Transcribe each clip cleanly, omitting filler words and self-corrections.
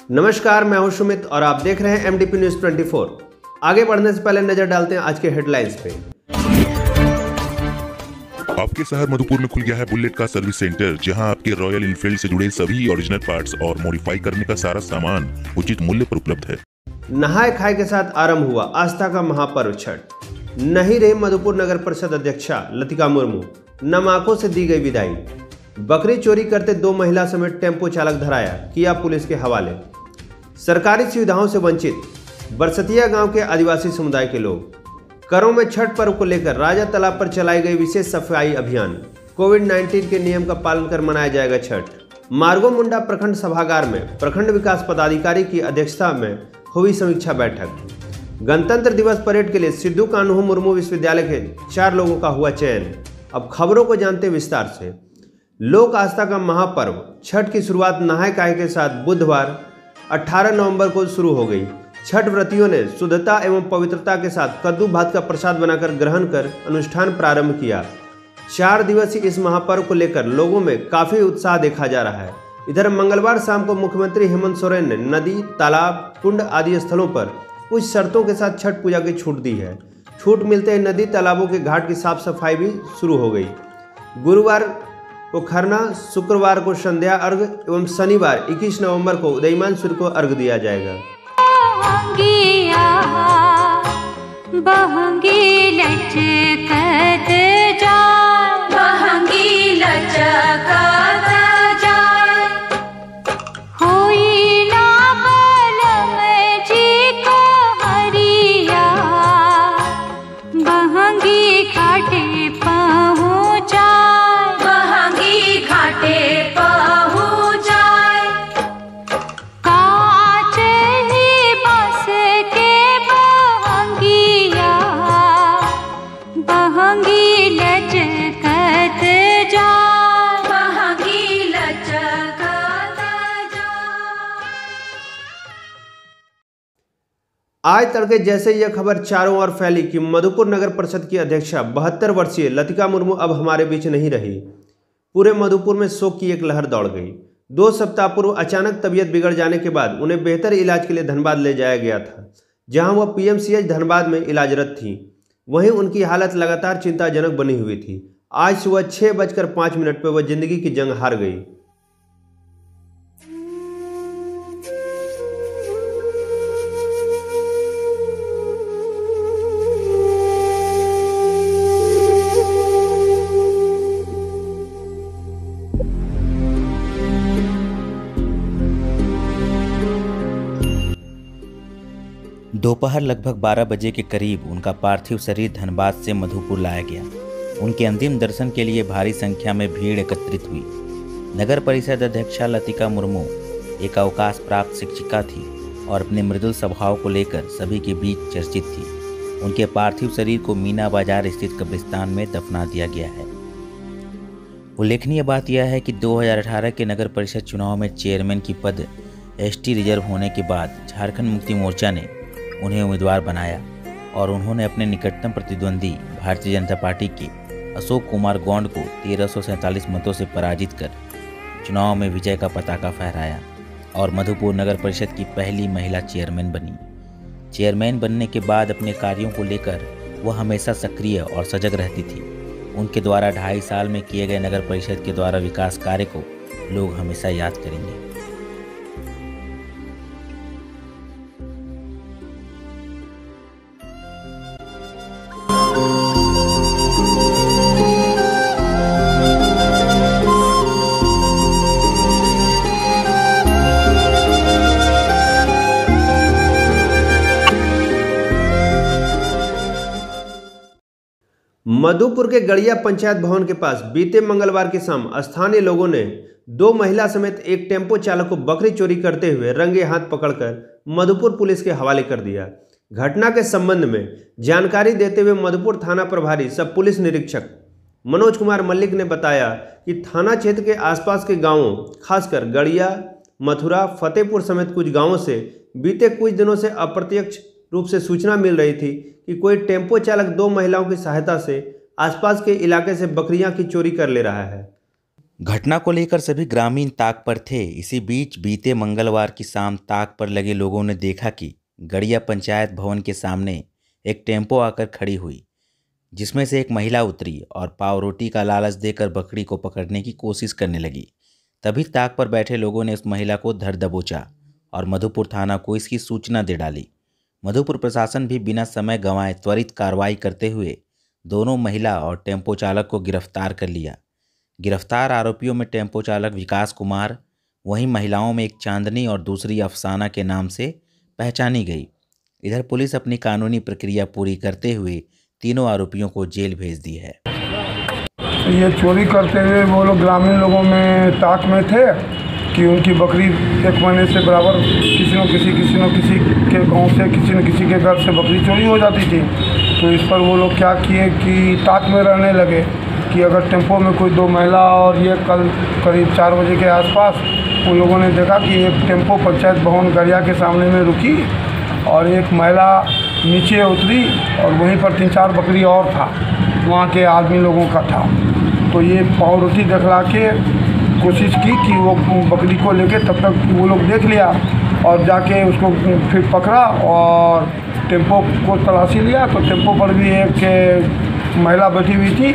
नमस्कार, मैं हूं सुमित और आप देख रहे हैं MDP न्यूज 24। आगे बढ़ने से पहले नजर डालते हैं आज के हेडलाइंस पे। आपके शहर मधुपुर में खुल गया है बुलेट का सर्विस सेंटर, जहां आपके रॉयल इनफील्ड से जुड़े सभी ओरिजिनल पार्ट्स और मॉडिफाई करने का सारा सामान उचित मूल्य पर उपलब्ध है। नहाय खाए के साथ आरंभ हुआ आस्था का महापर्व छठ। नहीं रही मधुपुर नगर परिषद अध्यक्षा लतिका मुर्मू, नमाकों से दी गई विदाई। बकरी चोरी करते 2 महिला समेत टेम्पो चालक धराया, किया पुलिस के हवाले। सरकारी सुविधाओं से वंचित बरसतिया गांव के आदिवासी समुदाय के लोग। करों में छठ पर्व को लेकर राजा तालाब पर चलाई गई विशेष सफाई अभियान। कोविड-19 के नियम का पालन कर मनाया जाएगा छठ। मार्गो मुंडा प्रखंड सभागार में प्रखंड विकास पदाधिकारी की अध्यक्षता में हुई समीक्षा बैठक। गणतंत्र दिवस परेड के लिए सिद्धू कान्हू मुर्मू विश्वविद्यालय के 4 लोगों का हुआ चयन। अब खबरों को जानते विस्तार से। लोक आस्था का महापर्व छठ की शुरुआत नहाय खाए के साथ बुधवार 18 नवंबर को शुरू हो गई। छठ व्रतियों ने शुद्धता एवं पवित्रता के साथ कद्दू भात का प्रसाद बनाकर ग्रहण कर अनुष्ठान प्रारंभ किया। 4 दिवसीय इस महापर्व को लेकर लोगों में काफी उत्साह देखा जा रहा है। इधर मंगलवार शाम को मुख्यमंत्री हेमंत सोरेन ने नदी, तालाब, कुंड आदि स्थलों पर कुछ शर्तों के साथ छठ पूजा की छूट दी है। छूट मिलते ही नदी तालाबों के घाट की साफ सफाई भी शुरू हो गई। गुरुवार को खरना, शुक्रवार को संध्या अर्घ एवं शनिवार 21 नवंबर को उदयमान सूर्य को अर्घ दिया जाएगा। आज तड़के जैसे यह खबर चारों ओर फैली कि मधुपुर नगर परिषद की अध्यक्षा 72 वर्षीय लतिका मुर्मू अब हमारे बीच नहीं रही, पूरे मधुपुर में शोक की एक लहर दौड़ गई। 2 सप्ताह पूर्व अचानक तबीयत बिगड़ जाने के बाद उन्हें बेहतर इलाज के लिए धनबाद ले जाया गया था, जहां वह PMCH धनबाद में इलाजरत थी। वहीं उनकी हालत लगातार चिंताजनक बनी हुई थी। आज सुबह 6:05 पर वह जिंदगी की जंग हार गई। दोपहर लगभग 12 बजे के करीब उनका पार्थिव शरीर धनबाद से मधुपुर लाया गया। उनके अंतिम दर्शन के लिए भारी संख्या में भीड़ एकत्रित हुई। नगर परिषद अध्यक्षा लतिका मुर्मू एक अवकाश प्राप्त शिक्षिका थी और अपने मृदुल स्वभाव को लेकर सभी के बीच चर्चित थी। उनके पार्थिव शरीर को मीना बाजार स्थित कब्रिस्तान में दफना दिया गया है। उल्लेखनीय बात यह है कि 2018 के नगर परिषद चुनाव में चेयरमैन की पद ST रिजर्व होने के बाद झारखंड मुक्ति मोर्चा ने उन्हें उम्मीदवार बनाया और उन्होंने अपने निकटतम प्रतिद्वंदी भारतीय जनता पार्टी के अशोक कुमार गौंड को 1347 मतों से पराजित कर चुनाव में विजय का पताका फहराया और मधुपुर नगर परिषद की पहली महिला चेयरमैन बनी। चेयरमैन बनने के बाद अपने कार्यों को लेकर वह हमेशा सक्रिय और सजग रहती थी। उनके द्वारा 2.5 साल में किए गए नगर परिषद के द्वारा विकास कार्य को लोग हमेशा याद करेंगे। मधुपुर के गड़िया पंचायत भवन के पास बीते मंगलवार की शाम स्थानीय लोगों ने 2 महिला समेत एक टेम्पो चालक को बकरी चोरी करते हुए रंगे हाथ पकड़कर मधुपुर पुलिस के हवाले कर दिया। घटना के संबंध में जानकारी देते हुए मधुपुर थाना प्रभारी सब पुलिस निरीक्षक मनोज कुमार मल्लिक ने बताया कि थाना क्षेत्र के आसपास के गांवों खासकर गड़िया, मथुरा, फतेहपुर समेत कुछ गांवों से बीते कुछ दिनों से अप्रत्यक्ष रूप से सूचना मिल रही थी कि कोई टेम्पो चालक 2 महिलाओं की सहायता से आसपास के इलाके से बकरियां की चोरी कर ले रहा है। घटना को लेकर सभी ग्रामीण ताक पर थे। इसी बीच बीते मंगलवार की शाम ताक पर लगे लोगों ने देखा कि गड़िया पंचायत भवन के सामने एक टेम्पो आकर खड़ी हुई, जिसमें से एक महिला उतरी और पाव रोटी का लालच देकर बकरी को पकड़ने की कोशिश करने लगी। तभी ताक पर बैठे लोगों ने उस महिला को धर दबोचा और मधुपुर थाना को इसकी सूचना दे डाली। मधुपुर प्रशासन भी बिना समय गंवाए त्वरित कार्रवाई करते हुए दोनों महिला और टेम्पो चालक को गिरफ्तार कर लिया। गिरफ्तार आरोपियों में टेम्पो चालक विकास कुमार, वहीं महिलाओं में एक चांदनी और दूसरी अफसाना के नाम से पहचानी गई। इधर पुलिस अपनी कानूनी प्रक्रिया पूरी करते हुए तीनों आरोपियों को जेल भेज दी है। ये चोरी करते हुए वो लोग ग्रामीण लोगों में ताक में थे कि उनकी बकरी एक महीने से बराबर किसी न किसी के गांव से किसी न किसी के घर से बकरी चोरी हो जाती थी। तो इस पर वो लोग क्या किए कि ताक में रहने लगे कि अगर टेम्पो में कोई दो महिला, और ये कल करीब 4 बजे के आसपास उन लोगों ने देखा कि एक टेम्पो पंचायत भवन गड़िया के सामने में रुकी और एक महिला नीचे उतरी और वहीं पर 3-4 बकरी और था, वहाँ के आदमी लोगों का था। तो ये पाव रोटी दिखला के कोशिश की कि वो बकरी को लेके, तब तक वो लोग देख लिया और जाके उसको फिर पकड़ा और टेम्पो को तलाशी लिया। तो टेम्पो पर भी एक महिला बैठी हुई थी,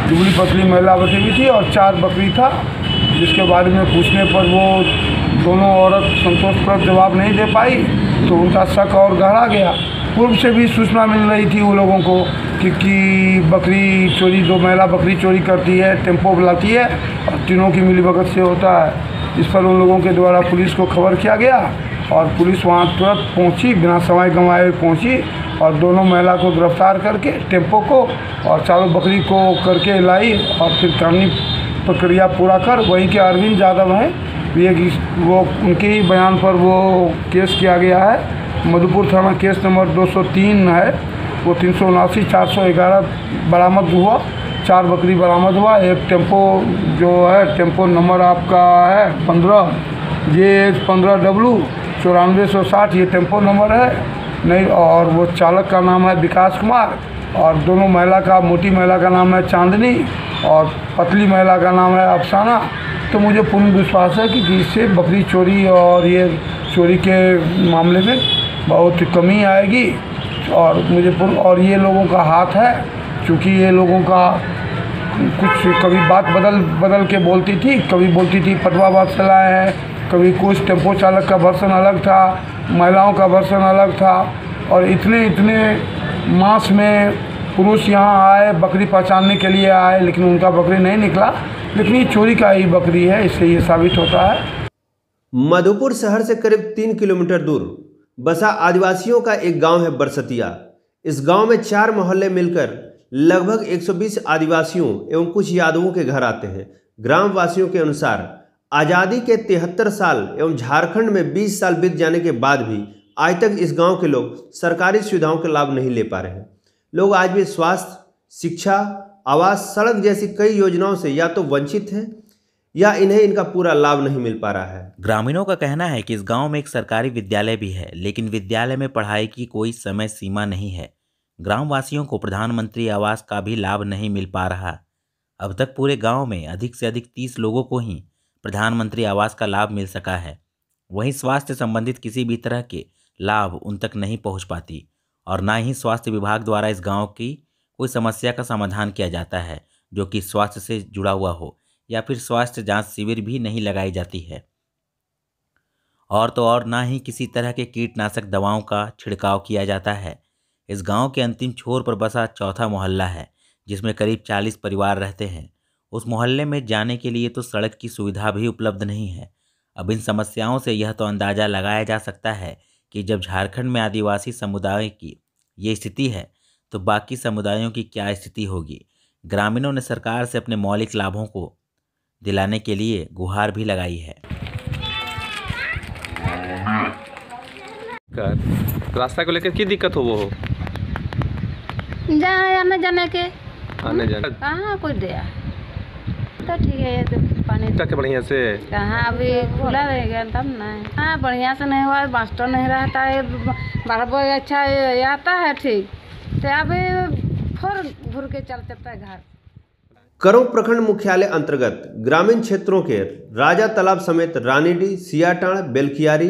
दुबली पतली महिला बैठी हुई थी और 4 बकरी था, जिसके बारे में पूछने पर वो दोनों औरत संतोषप्रद जवाब नहीं दे पाई। तो उनका शक और गहरा गया। पूर्व से भी सूचना मिल रही थी वो लोगों को कि बकरी चोरी, 2 महिला बकरी चोरी करती है, टेम्पो बुलाती है और तीनों की मिलीभगत से होता है। इस पर उन लोगों के द्वारा पुलिस को खबर किया गया और पुलिस वहाँ तुरंत पहुँची, बिना समय गंवाए पहुँची और दोनों महिला को गिरफ्तार करके टेम्पो को और चारों बकरी को करके लाई और फिर कानूनी प्रक्रिया पूरा कर वहीं के अरविंद यादव हैं, वो उनके ही बयान पर वो केस किया गया है। मधुपुर थाना केस नंबर 203 है, वो 379-411 बरामद हुआ, 4 बकरी बरामद हुआ। एक टेम्पो जो है, टेम्पो नंबर आपका है 15JH15W 9460, ये टेम्पो नंबर है नहीं। और वो चालक का नाम है विकास कुमार और दोनों महिला का, मोटी महिला का नाम है चांदनी और पतली महिला का नाम है अफसाना। तो मुझे पूर्ण विश्वास है कि इससे बकरी चोरी और ये चोरी के मामले में बहुत कमी आएगी और और ये लोगों का हाथ है, क्योंकि ये लोगों का कुछ कभी बात बदल के बोलती थी, कभी बोलती थी पटवाबाद से लाए हैं, कभी कुछ टेम्पो चालक का वर्सन अलग था, महिलाओं का वर्सन अलग था। और इतने मास में पुरुष यहाँ आए, बकरी पहचानने के लिए आए, लेकिन उनका बकरी नहीं निकला, लेकिन ये चोरी का ही बकरी है, इससे ये साबित होता है। मधुपुर शहर से करीब 3 किलोमीटर दूर बसा आदिवासियों का एक गांव है बरसतिया। इस गांव में 4 मोहल्ले मिलकर लगभग 120 आदिवासियों एवं कुछ यादवों के घर आते हैं। ग्रामवासियों के अनुसार आज़ादी के 73 साल एवं झारखंड में 20 साल बीत जाने के बाद भी आज तक इस गांव के लोग सरकारी सुविधाओं का लाभ नहीं ले पा रहे हैं। लोग आज भी स्वास्थ्य, शिक्षा, आवास, सड़क जैसी कई योजनाओं से या तो वंचित हैं या इन्हें इनका पूरा लाभ नहीं मिल पा रहा है। ग्रामीणों का कहना है कि इस गांव में एक सरकारी विद्यालय भी है, लेकिन विद्यालय में पढ़ाई की कोई समय सीमा नहीं है। ग्रामवासियों को प्रधानमंत्री आवास का भी लाभ नहीं मिल पा रहा। अब तक पूरे गांव में अधिक से अधिक 30 लोगों को ही प्रधानमंत्री आवास का लाभ मिल सका है। वहीं स्वास्थ्य संबंधित किसी भी तरह के लाभ उन तक नहीं पहुंच पाती और ना ही स्वास्थ्य विभाग द्वारा इस गांव की कोई समस्या का समाधान किया जाता है, जो कि स्वास्थ्य से जुड़ा हुआ हो, या फिर स्वास्थ्य जांच शिविर भी नहीं लगाई जाती है। और तो और ना ही किसी तरह के कीटनाशक दवाओं का छिड़काव किया जाता है। इस गांव के अंतिम छोर पर बसा चौथा मोहल्ला है, जिसमें करीब 40 परिवार रहते हैं। उस मोहल्ले में जाने के लिए तो सड़क की सुविधा भी उपलब्ध नहीं है। अब इन समस्याओं से यह तो अंदाज़ा लगाया जा सकता है कि जब झारखंड में आदिवासी समुदाय की ये स्थिति है तो बाकी समुदायों की क्या स्थिति होगी। ग्रामीणों ने सरकार से अपने मौलिक लाभों को दिलाने के लिए गुहार भी लगाई है। रास्ता को लेकर की दिक्कत हो? वो हो आने जाने के, आने जाने कहाँ कोई दिया तो ठीक है। ये तो पानी तक बढ़िया से कहाँ अभी खुला रहेगा तब ना। हाँ बढ़िया से नहीं हुआ, मास्टर नहीं रहता है, बराबर अच्छा ये आता है ठीक, तो अभी फिर घूर के चल चलता है घर। करों प्रखंड मुख्यालय अंतर्गत ग्रामीण क्षेत्रों के राजा तालाब समेत रानीडी, सियाटाण, बेलखियारी,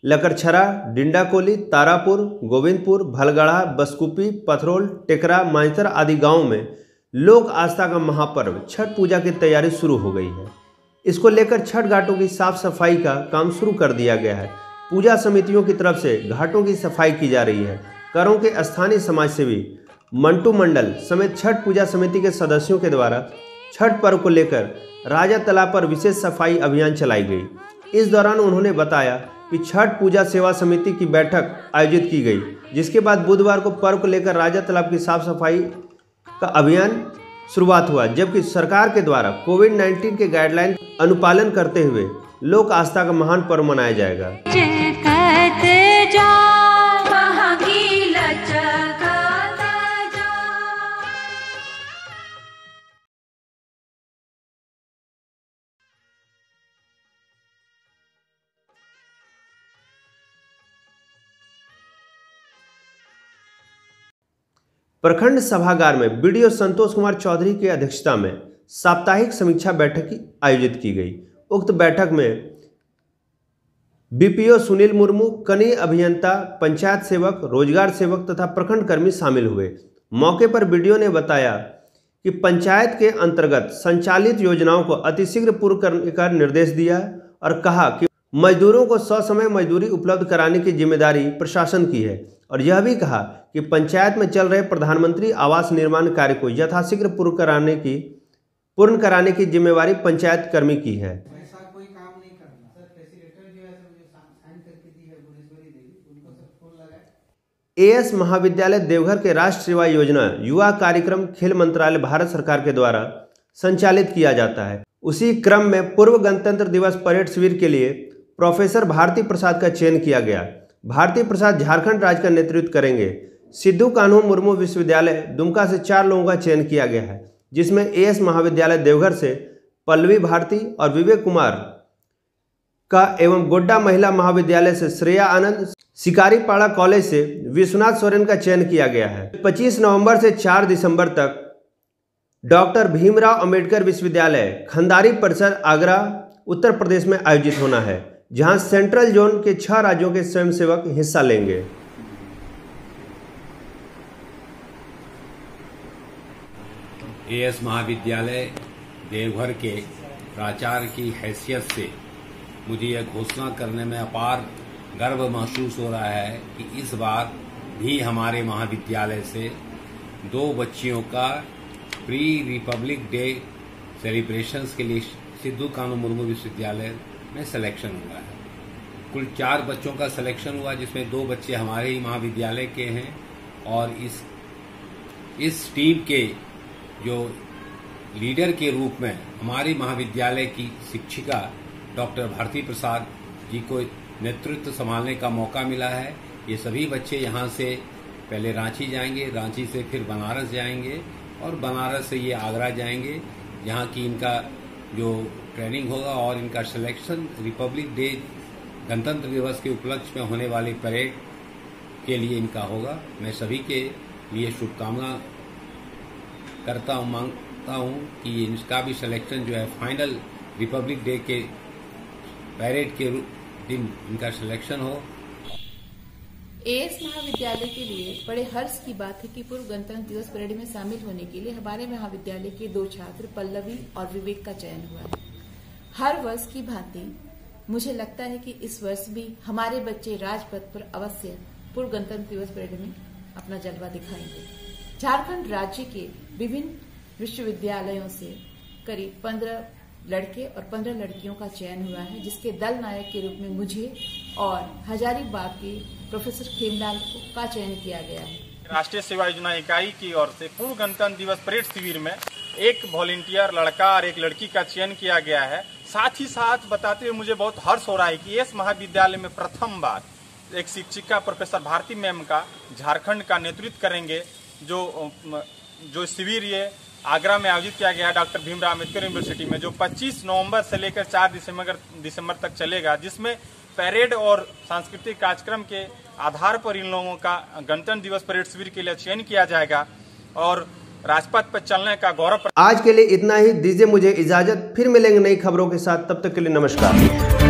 लकड़छरा, डिंडाकोली, तारापुर, गोविंदपुर, भलगढ़ा, बसकुपी, पथरोल, टेकरा, मांझतर आदि गांवों में लोक आस्था का महापर्व छठ पूजा की तैयारी शुरू हो गई है। इसको लेकर छठ घाटों की साफ सफाई का काम शुरू कर दिया गया है। पूजा समितियों की तरफ से घाटों की सफाई की जा रही है। करों के स्थानीय समाजसेवी मंटू मंडल समेत छठ पूजा समिति के सदस्यों के द्वारा छठ पर्व को लेकर राजा तालाब पर विशेष सफाई अभियान चलाई गई। इस दौरान उन्होंने बताया कि छठ पूजा सेवा समिति की बैठक आयोजित की गई, जिसके बाद बुधवार को पर्व को लेकर राजा तालाब की साफ सफाई का अभियान शुरुआत हुआ, जबकि सरकार के द्वारा कोविड-19 के गाइडलाइन अनुपालन करते हुए लोक आस्था का महान पर्व मनाया जाएगा। प्रखंड सभागार में बीडीओ संतोष कुमार चौधरी की अध्यक्षता में साप्ताहिक समीक्षा बैठक आयोजित की गई। उक्त बैठक में बीपीओ सुनील मुर्मू, कनीय अभियंता, पंचायत सेवक, रोजगार सेवक तथा प्रखंड कर्मी शामिल हुए। मौके पर बीडीओ ने बताया कि पंचायत के अंतर्गत संचालित योजनाओं को अतिशीघ्र पूर्ण करने का निर्देश दिया और कहा कि मजदूरों को ससमय मजदूरी उपलब्ध कराने की जिम्मेदारी प्रशासन की है, और यह भी कहा कि पंचायत में चल रहे प्रधानमंत्री आवास निर्माण कार्य को यथाशीघ्र पूर्ण कराने की जिम्मेवारी पंचायत कर्मी की है। एएस महाविद्यालय देवघर के राष्ट्र सेवा योजना युवा कार्यक्रम खेल मंत्रालय भारत सरकार के द्वारा संचालित किया जाता है। उसी क्रम में पूर्व गणतंत्र दिवस परेड शिविर के लिए प्रोफेसर भारती प्रसाद का चयन किया गया। भारती प्रसाद झारखंड राज्य का नेतृत्व करेंगे। सिद्धू कान्हू मुर्मू विश्वविद्यालय दुमका से 4 लोगों का चयन किया गया है, जिसमें एएस महाविद्यालय देवघर से पल्लवी भारती और विवेक कुमार का एवं गोड्डा महिला महाविद्यालय से श्रेया आनंद, शिकारीपाड़ा कॉलेज से विश्वनाथ सोरेन का चयन किया गया है। 25 नवंबर से 4 दिसंबर तक डॉक्टर भीमराव अंबेडकर विश्वविद्यालय खंडारी परिसर आगरा उत्तर प्रदेश में आयोजित होना है, जहां सेंट्रल जोन के 6 राज्यों के स्वयंसेवक हिस्सा लेंगे। एएस महाविद्यालय देवघर के प्राचार्य की हैसियत से मुझे यह घोषणा करने में अपार गर्व महसूस हो रहा है कि इस बार भी हमारे महाविद्यालय से 2 बच्चियों का प्री रिपब्लिक डे सेलिब्रेशंस के लिए सिद्धू कान्हू मुर्मू विश्वविद्यालय में सिलेक्शन हुआ है। कुल 4 बच्चों का सिलेक्शन हुआ, जिसमें 2 बच्चे हमारे ही महाविद्यालय के हैं, और इस टीम के जो लीडर के रूप में हमारे महाविद्यालय की शिक्षिका डॉक्टर भारती प्रसाद जी को नेतृत्व संभालने का मौका मिला है। ये सभी बच्चे यहाँ से पहले रांची जाएंगे, रांची से फिर बनारस जाएंगे और बनारस से ये आगरा जाएंगे, जहाँ की इनका जो ट्रेनिंग होगा और इनका सिलेक्शन रिपब्लिक डे गणतंत्र दिवस के उपलक्ष्य में होने वाली परेड के लिए इनका होगा। मैं सभी के लिए शुभकामना करता हूँ, मांगता हूँ कि इनका भी सिलेक्शन जो है फाइनल रिपब्लिक डे के परेड के दिन इनका सिलेक्शन हो। एएस महाविद्यालय के लिए बड़े हर्ष की बात है कि पूर्व गणतंत्र दिवस परेड में शामिल होने के लिए हमारे महाविद्यालय के 2 छात्र पल्लवी और विवेक का चयन हुआ है। हर वर्ष की भांति मुझे लगता है कि इस वर्ष भी हमारे बच्चे राजपथ पर अवश्य पूर्व गणतंत्र दिवस परेड में अपना जलवा दिखाएंगे। झारखंड राज्य के विभिन्न विश्वविद्यालयों से करीब 15 लड़के और 15 लड़कियों का चयन हुआ है, जिसके दल नायक के रूप में मुझे और हजारीबाग के प्रोफेसर खेमलाल का चयन किया गया है। राष्ट्रीय सेवा योजना इकाई की ओर से पूर्व गणतंत्र दिवस परेड शिविर में एक वॉलंटियर लड़का और एक लड़की का चयन किया गया है। साथ ही साथ बताते हुए मुझे बहुत हर्ष हो रहा है कि एएस महाविद्यालय में प्रथम बार एक शिक्षिका प्रोफेसर भारती मैम का झारखंड का नेतृत्व करेंगे। जो शिविर ये आगरा में आयोजित किया गया है डॉक्टर भीमराव अंबेडकर यूनिवर्सिटी में, जो 25 नवंबर से लेकर 4 दिसंबर तक चलेगा, जिसमें परेड और सांस्कृतिक कार्यक्रम के आधार पर इन लोगों का गणतंत्र दिवस परेड शिविर के लिए चयन किया जाएगा। और राजपथ पर चलने का गौरव। आज के लिए इतना ही, दीजिए मुझे इजाजत, फिर मिलेंगे नई खबरों के साथ, तब तक के लिए नमस्कार।